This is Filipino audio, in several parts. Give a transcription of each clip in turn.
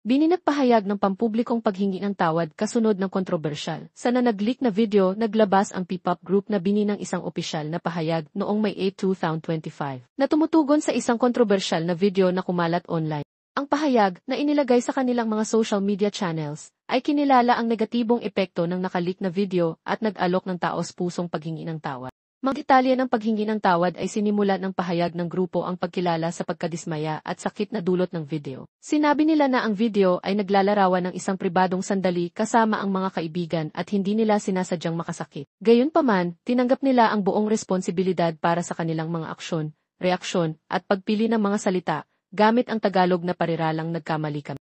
Bini nagpahayag ng pampublikong paghingi ng tawad kasunod ng kontrobersyal. Sa nag-leak na video, naglabas ang P-pop group na Bini ng isang opisyal na pahayag noong May 8, 2025 na tumutugon sa isang kontrobersyal na video na kumalat online. Ang pahayag na inilagay sa kanilang mga social media channels ay kinilala ang negatibong epekto ng nakaleak na video at nag-alok ng taos-pusong paghingi ng tawad. Mga detalye ng paghingi ng tawad ay sinimulan ng pahayag ng grupo ang pagkilala sa pagkadismaya at sakit na dulot ng video. Sinabi nila na ang video ay naglalarawan ng isang pribadong sandali kasama ang mga kaibigan at hindi nila sinasadyang makasakit. Gayunpaman, tinanggap nila ang buong responsibilidad para sa kanilang mga aksyon, reaksyon, at pagpili ng mga salita, gamit ang Tagalog na pariralang nagkamali kami.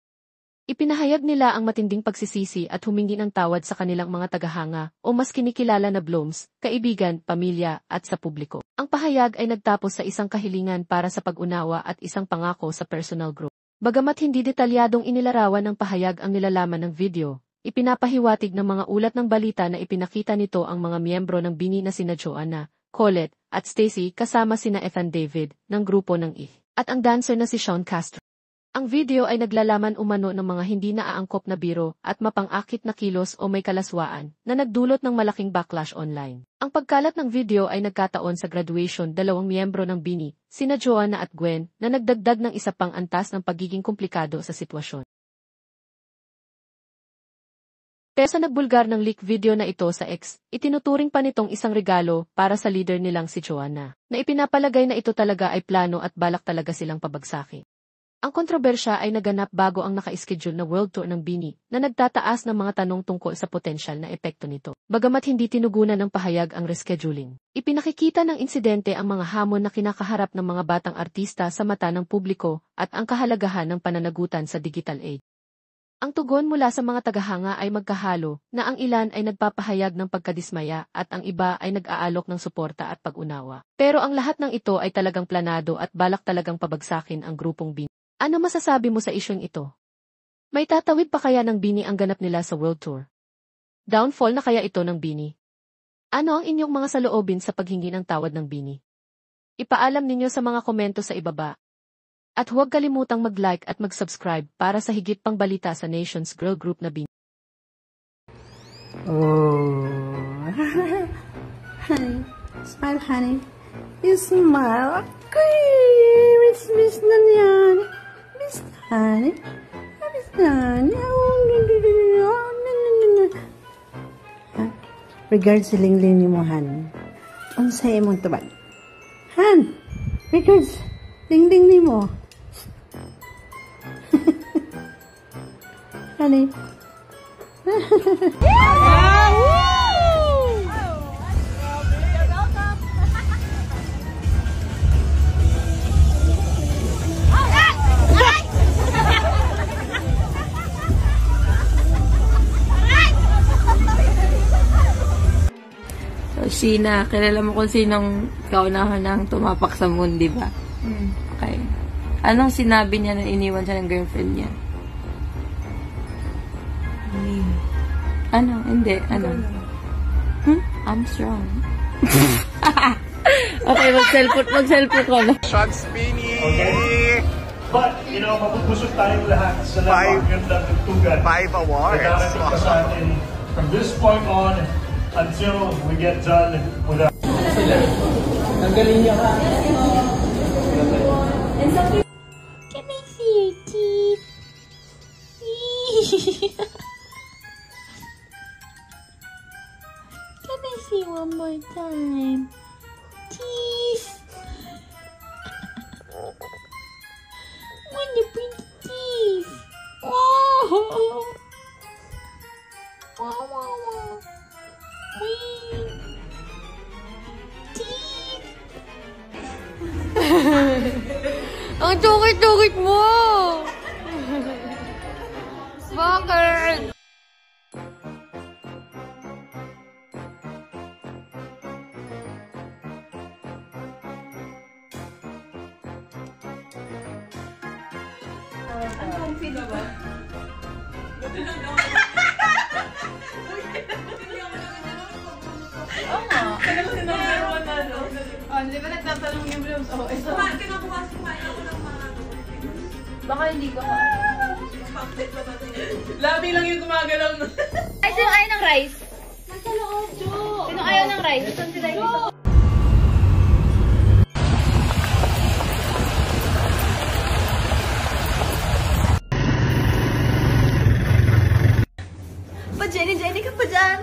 Ipinahayag nila ang matinding pagsisisi at humingi ng tawad sa kanilang mga tagahanga o mas kinikilala na Blooms, kaibigan, pamilya, at sa publiko. Ang pahayag ay nagtapos sa isang kahilingan para sa pag-unawa at isang pangako sa personal group. Bagamat hindi detalyadong inilarawan ng pahayag ang nilalaman ng video, ipinapahiwatig ng mga ulat ng balita na ipinakita nito ang mga miyembro ng Bini na sina Joanna, Colette, at Stacy kasama sina Ethan David, ng grupo ng at ang dancer na si Sean Castro. Ang video ay naglalaman umano ng mga hindi naaangkop na biro at mapang-akit na kilos o may kalaswaan na nagdulot ng malaking backlash online. Ang pagkalat ng video ay nagkataon sa graduation dalawang miyembro ng Bini, sina Joanna at Gwen, na nagdagdag ng isa pang antas ng pagiging komplikado sa sitwasyon. Pero sa nagbulgar ng leak video na ito sa X, itinuturing pa nitong isang regalo para sa leader nilang si Joanna, na ipinapalagay na ito talaga ay plano at balak talaga silang pabagsakin. Ang kontrobersya ay naganap bago ang naka-schedule na world tour ng Bini na nagtataas ng mga tanong tungkol sa potensyal na epekto nito. Bagamat hindi tinugunan ng pahayag ang rescheduling, ipinakikita ng insidente ang mga hamon na kinakaharap ng mga batang artista sa mata ng publiko at ang kahalagahan ng pananagutan sa digital age. Ang tugon mula sa mga tagahanga ay magkahalo na ang ilan ay nagpapahayag ng pagkadismaya at ang iba ay nag-aalok ng suporta at pag-unawa. Pero ang lahat ng ito ay talagang planado at balak talagang pabagsakin ang grupong Bini. Ano masasabi mo sa isyong ito? May tatawid pa kaya ng Bini ang ganap nila sa world tour? Downfall na kaya ito ng Bini? Ano ang inyong mga saloobin sa paghingi ng tawad ng Bini? Ipaalam ninyo sa mga komento sa ibaba. At huwag kalimutang mag-like at mag-subscribe para sa higit pang balita sa Nations Girl Group na Bini. Oh, honey, smile, honey. You smile. Okay, miss na yan. Miss honey. Miss honey. Regards sa lingling ni mo, Han. Unsay imong tubag. Han, regards lingling ni mo. Honey. Sheena, kilala mo kung sinong kaunahan ng tumapak sa moon, di ba? Okay. Anong sinabi niya na iniwan siya ng girlfriend niya? Ano? Hindi. Ano? I'm strong. Okay, mag-cellphone ka na. Shots, Bini! Okay. But, you know, mapupusok tayong lahat sa nagtugan. 5 awards. Darating pa sa atin from this point on until we get done with our... Ang galing niya ka. Can I see your teeth? Can I see one more time? Teeth. When you bring teeth. Wow. Wow, wow, wow. Teeth. Ang tukit-tukit mo! Bakit? Ang comfy na ba? Oo nga. Kailangan si number 1 na, no? Oh, di ba nagtatanong yung Blooms? Oh, ito. Kinabukas kumain ako ng mga... Baka hindi ka Kami lang yung gumagalaw nun. Ay, sino ayaw ng rice? Nasa loob, Jo. Sino ayaw ng rice? Saan sila dito? Jenny ka pa dyan.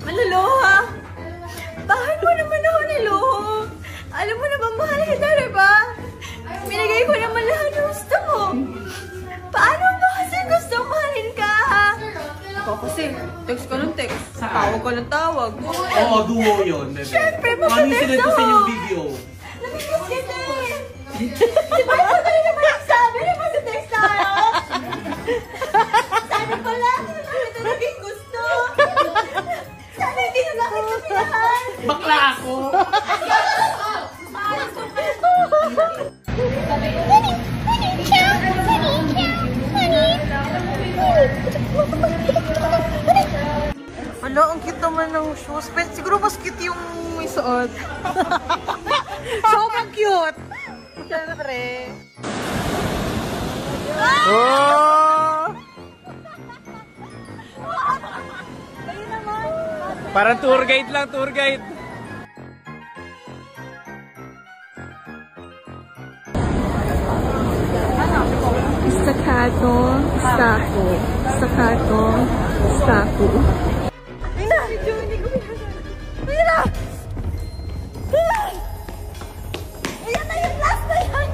Maluluha. Bakit mo naman ako niluho? Alam mo na ba, mahal kita, diba? Binigay ko naman lahat ng gusto mo. Paano ba kasi gusto mahalin ka, ha? Ako kasi, text ka ng text. Tawag ka ng tawag. Oo, duo yun. Siyempre, Mami, magka-text sinend ko ako. sa inyong video. Namikiss kita eh. Di ba ito tayo naman nagsabi na magka-text tayo? Sabi ko lang, ito naging gusto. Sana hindi na bakit sabihan. Bakla ako! Ano, ang cute naman ng shoes. Pero siguro mas cute yung may suot. Sobrang cute! Siyempre. Parang tour guide lang, tour guide. Staccato, stacco. Staccato, stacco. Ina! Hindi ko pinasal. Ina! Ayan na yun! Last na yan!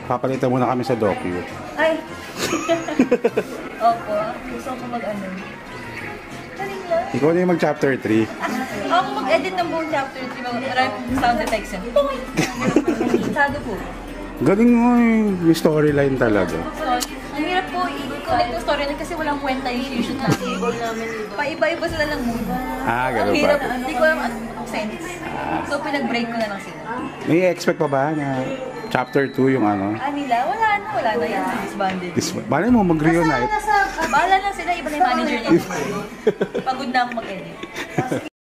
Papalitan muna kami sa docu. Ay! Opo, gusto ko mag-ano. Kaling lang. Ikaw na yung mag-chapter 3. Ako mag-edit ng buong chapter 3, mag-rap sound detection. Sado po. Galing mo yung storyline talaga. Ang hirap po i-connect yung story kasi walang kwenta yung shoot natin. Paiba-iba sila ng mood. Ah, ganun Ang ba? hirap, hindi ko alam anong sense. So pinag-break ko na lang sila. May expect pa ba na chapter 2 yung ano? Nila, wala na yan. Disbanded. Balay mo mag-reunite. Bahala na sila, iba na yung manager niya. Pagod na ako mag-edit.